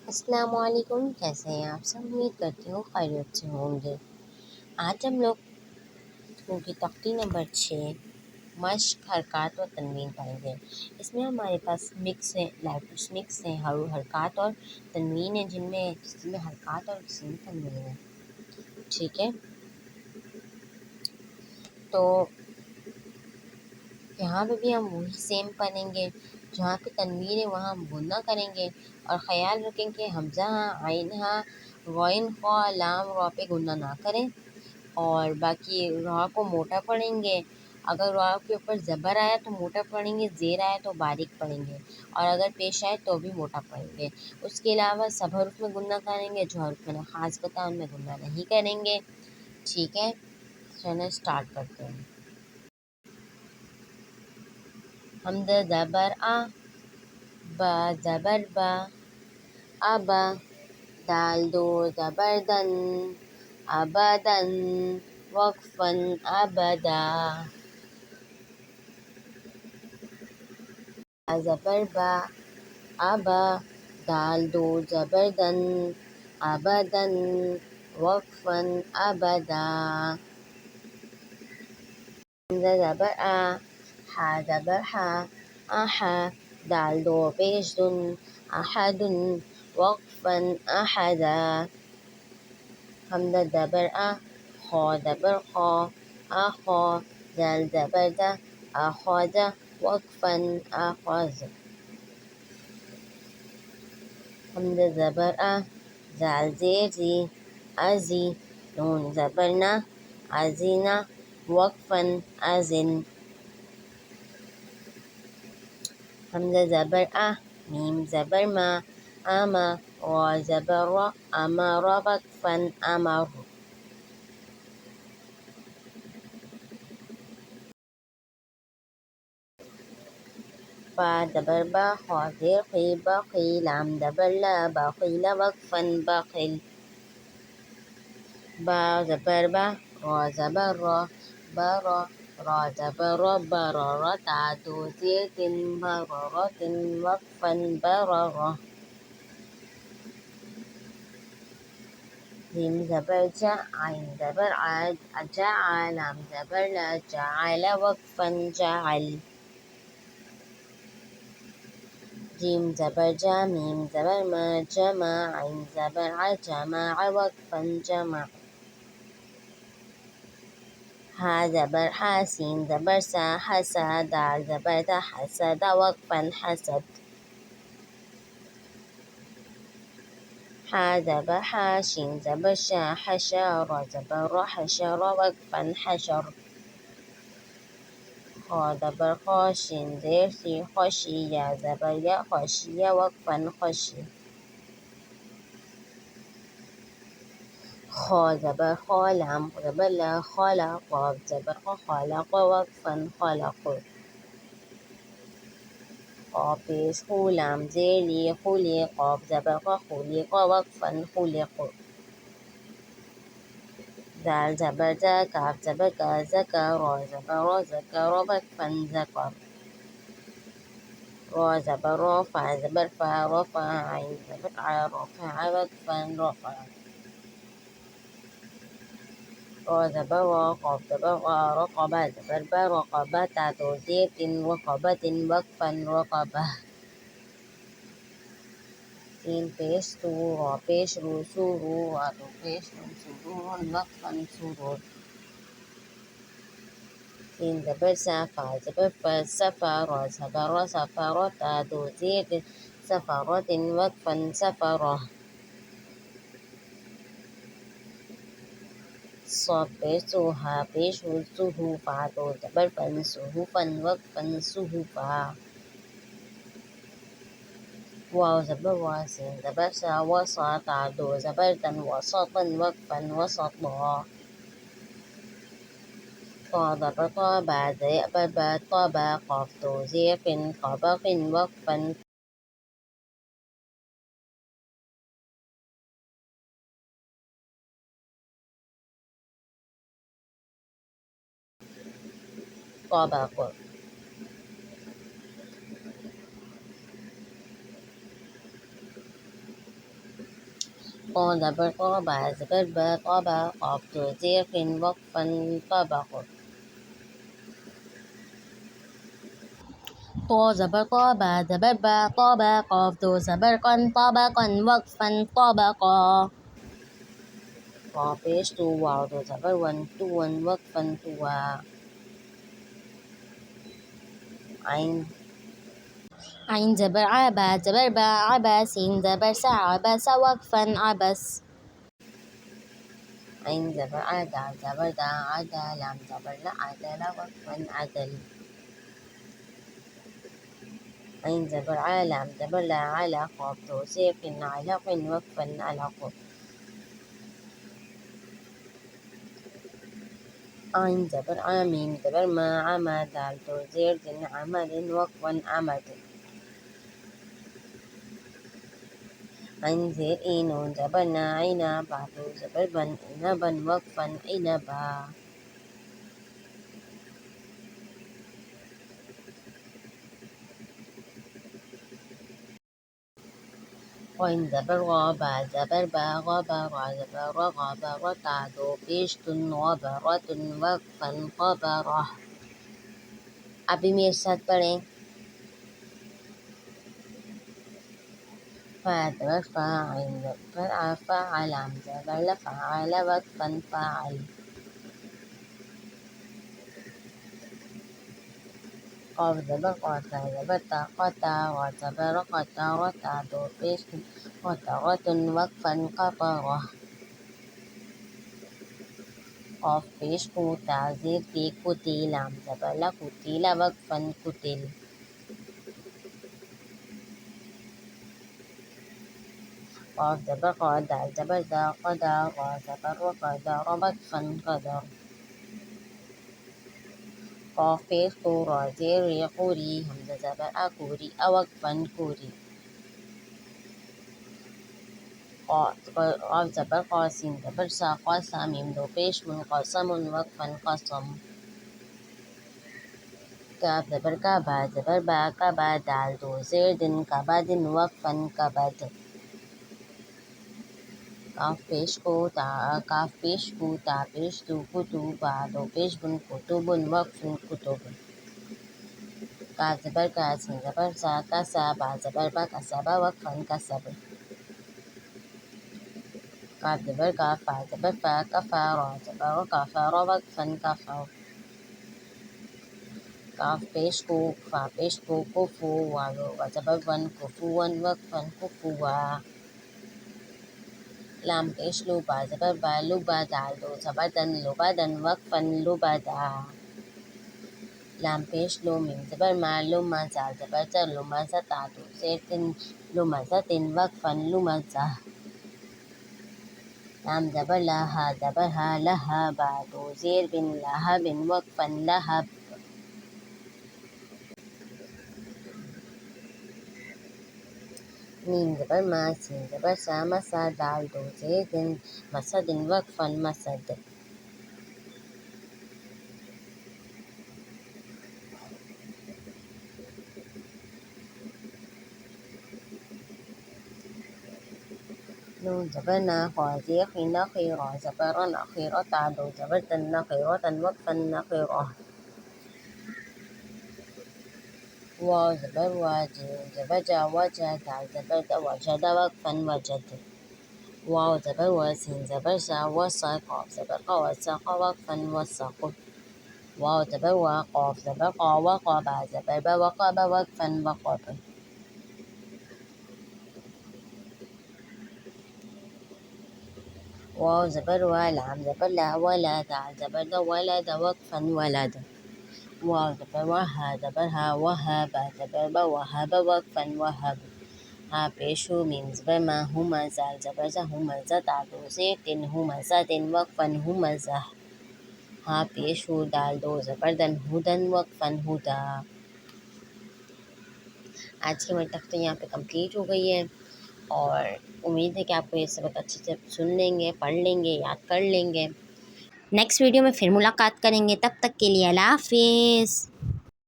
अस्सलामुअलैकुम, कैसे हैं आप सब। उम्मीद करती हूँ खैरियत से होंगे। आज हम लोग की तख्ती नंबर 6 मश्क हरकत और तनवीन पढ़ेंगे। इसमें हमारे पास मिक्स है, लेटर्स मिक्स हैं, हरकत और तनवीन है, जिनमें किसी में हरकत और किसी में तनवीन है। ठीक है, तो यहाँ पे भी हम वही सेम पढ़ेंगे। जहाँ पे तनवीर है वहाँ हम गुन्ना करेंगे और ख़याल रखें कि हमज़ा आइन गौन ख़ा लाम रॉ पे गुन्ना ना करें और बाकी रॉ को मोटा पढ़ेंगे। अगर रॉ के ऊपर ज़बर आया तो मोटा पढ़ेंगे, ज़ेर आया तो बारीक पढ़ेंगे और अगर पेश आए तो भी मोटा पढ़ेंगे। उसके अलावा सब हरूफ में गुन्ना करेंगे, जो हरूफ मैंने ख़ास बताया उनमें गुन्ना नहीं करेंगे। ठीक है, चलो स्टार्ट करते हैं। हमज़ा ज़बर आ, बा ज़बर बा, अबा, दाल दो ज़बर दन, अबदन, वक्फ़न अबदा। ज़बर बा, अबा, दाल दो ज़बर दन, अबदन, वक्फ़न अबदा। हमज़ा ज़बर आ, हा ज़बर हा, आहा, दाल दो पेश दुन, अहदुन, वक्फ़न अहदा। हमज़ा ज़बर आ, खा ज़बर खा, आखा, दाल ज़बर दा, अखाज़ा, वक्फ़न अखाज़। हमज़ा ज़बर आ, ज़ाल ज़ेर ज़ी, अज़ी, नून ज़बर ना, अज़ीना, वक्फ़न अज़िन। हमज़ा ज़बर आ, मीम ज़बर मा, आमा, रा ज़बर रा, अमरा, वक्फ़न अमर। बा ज़बर बा, खा ज़ेर ख़ी, बख़ी, लाम ज़बर ला, बख़ीला, वक्फ़न बख़िल। बा ज़बर बा, रा ज़बर रा, बरा, रा ज़बर रा, बरारा, ता दो ज़ेर तिन, बरारतिन, वक्फ़न बरारा। जीम ज़बर जा, आइन ज़बर आ, जआ, लाम ज़बर ला, जअल, वक्फ़न जअल। जीम ज़बर जा, मीम ज़बर मा, जमा, आइन ज़बर आ, जमा, वक्फ़न जमा। हा ज़बर हा, सीन ज़बर सा, हसा, दाल ज़बर दा, हसद, वक्फ़न हसद। हा ज़बर हा, शीन ज़बर शा, हशा, रा ज़बर रा, हशर, वक्फ़न हशर। खा ज़बर खा, शीन ज़ेर सी, ख़शी, या ज़बर या, ख़शिया, वक्फ़न ख़शी। खा ज़बर खा, लाम ज़बर ला, खला, क़ाफ ज़बर क़ा, खलक़, वक्फ़न खलक़। क़ाफ पेश खू, लाम ज़ेर ली, खुली, क़ाफ ज़बर क़ा, खुलिक़, वक्फ़न खुलिक़। दाल ज़बर दा, काफ ज़बर का, ज़का, रा ज़बर रा, ज़कर, वक्फ़न ज़कर। रा ज़बर रा, फ़ा ज़बर फ़ा, रफ़ा, आइन ज़बर आ, रफ़ा, वक्फ़न रफ़ा। रा ज़बर रा, क़ाफ ज़बर क़ा, रक़बा ज़बर बा, रक़बा, ता दो ज़ेर तिन, रक़बतिन, वक्फ़न रक़बा। सीन पेश तू, रा पेश रू, सुरू, रा दो पेश रू, सुरूर, वक्फ़न सुरूर। सीन ज़बर सा, फ़ा ज़बर फ़ा, सफ़ा, रा ज़बर रा, सफ़र, ता दो ज़ेर, सफ़रतिन, वक्फ़न सफ़रा। صاد पेश सू, हा पेश हू, सुहू, फ़ा दो ज़बर फ़न, सुहूफ़न, वक्फ़न सुहूफ़ा। वाव ज़बर वा, सीन ज़बर सा, वसा, ता दो ज़बर तन, वसतन, वक्फ़न वसता। طا ज़बर طا, बा ज़बर बा, طबा, क़ाफ दो ज़ेर फ़िन, क़बक़िन, वक्फ़न طبق। ق زبر ق با زبر با طبق قاف تو زير قن وقفا طبق ط زبر ط با زبر با طبق قاف تو زبر قن طبقا وقفا طبقا قاف پیش تو واو تو زبر ون تو ون وقفا توا عين عين زبر عبا زبر با عبا سين زبر سع عبس وقفا عبس عين زبر عدا زبر دا عدا لام زبر لا عدل وقفا عدل عين زبر عالم زبر لا على قاف توصيف علق وقفا علق عين زبر عاميم زبر ما عمى دال توزير زن عمد وقفا عمد عين زير إينون زبرنا عينا بعد زبر بن عنبا وقفا عنبا وإن زبر غابا زبر با غابا را زبر غابا رتع دو پیش تن غبرة وقفا غبرة अभी मेरे साथ पढ़ें فأدبر فاعل فعل زبر فعل وقفا فاعل قاف زبر قاتا زبر تا قتا وزبر قتا رتا دو پیش قطرة وقفا قطرة قاف پیش قوتا زير في قتيل زبر قتيل وقفا قتل قاف زبر قادا زبر دا قدا را زبر قدر وقفا قدر قاف پیش قورا زير قوري همزة زبر أكوري وقفا كوري قاف زبر قاسم زبر سا قاسم ميم دو پیش منقسم وقفا قسم كاف زبر كابا زبر با كبا دال دو زير دن كبد وقفا كبد काफ पेश को ता काफ पेश को ता पेश तू कुतु बा दो पेश बुन कुतुबुन वक्फुन कुतुबुन काफ जबर का सिन जबर सा का सा बा जबर बा का सा बा वक्फन का सब काफ जबर का फा जबर फा का फा रा जबर का फा रा वक्फन का फा काफ पेश को फा पेश को कुफु वा जबर वन कुफुवन वक्फन कुफुवा लाम पेश लुबा जबर बा लुबा दाल दो जबरदन लुबादन वक्फन लुबादा लाम पेश लो मीम जबर मा लुमा जाल जबर जर लुमा जता दो सेतिन लुमा जतिन वक्फन लुमा जा लाम जबर हा लहा बा दो जेर बिन लहा बिन वक्फन लहब मीम जबर मा सीन जबर सा मसा दाल दो जेर दिन मसदिन वक्फन मसद نون زبر نا خازي خينا خيرا زبر أخيرة تعدو زبر تن خيرة وقفا نخيرة واو زبر واجب زبر جا وجد زبر دا وجد وقفا وجد واو زبر وسين زبر سا وسق قاف زبر قا وسق وقفا وسق واو زبر وقاف زبر قا وقب زبر با وقب وقفا وقب واو زبر ولام زبر لا ولد زبر دا ولد وقفا ولد واو زبر وها زبر ها وهب زبر با وهب وقفا وهب ها پیشو میم زبر ما هما زال زبر زا هما زا دو زیتن هما زدن وقفا هما زه ها پیشو دال دو زبر دن هدن وقفا هدا आज की मेरी तक तो यहाँ पे कंप्लीट हो गई है और उम्मीद है कि आपको ये सबक अच्छे से सुन लेंगे पढ़ लेंगे याद कर लेंगे नेक्स्ट वीडियो में फिर मुलाकात करेंगे तब तक के लिए अल्लाह हाफिज़।